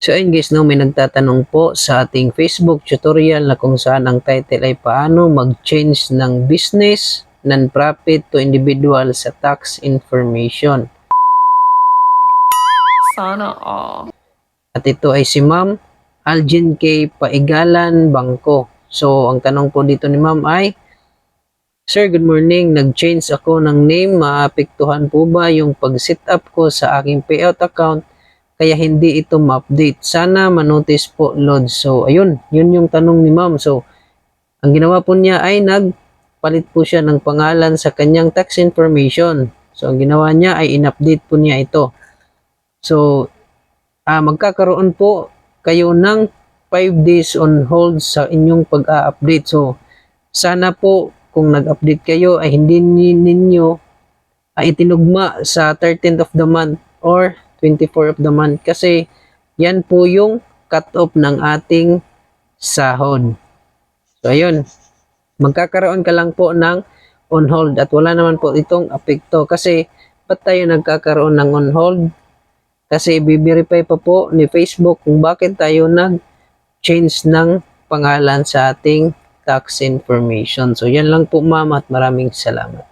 So ayun guys, no, may nagtatanong po sa ating Facebook tutorial na kung saan ang title ay paano mag-change ng business, non-profit to individual sa tax information. Sana all. At ito ay si Ma'am Algin K. Paigalan Bangko. So ang tanong po dito ni Ma'am ay, Sir, good morning. Nag-change ako ng name. Maapektuhan po ba yung pag-set up ko sa aking payout account kaya hindi ito ma-update? Sana manotice po, Lord. So, ayun. Yun yung tanong ni Ma'am. So, ang ginawa po niya ay nagpalit po siya ng pangalan sa kanyang tax information. So, ang ginawa niya ay in-update po niya ito. So, magkakaroon po kayo ng 5 days on hold sa inyong pag-a-update. So, sana po kung nag-update kayo ay hindi ninyo itinugma sa 13th of the month or 24 of the month kasi yan po yung cut-off ng ating sahod. So, ayun. Magkakaroon ka lang po ng on hold at wala naman po itong apekto kasi ba't tayo nagkakaroon ng on hold? Kasi i-verify pa po ni Facebook kung bakit tayo nag-change ng pangalan sa ating tax information. So, yan lang po ma'am at maraming salamat.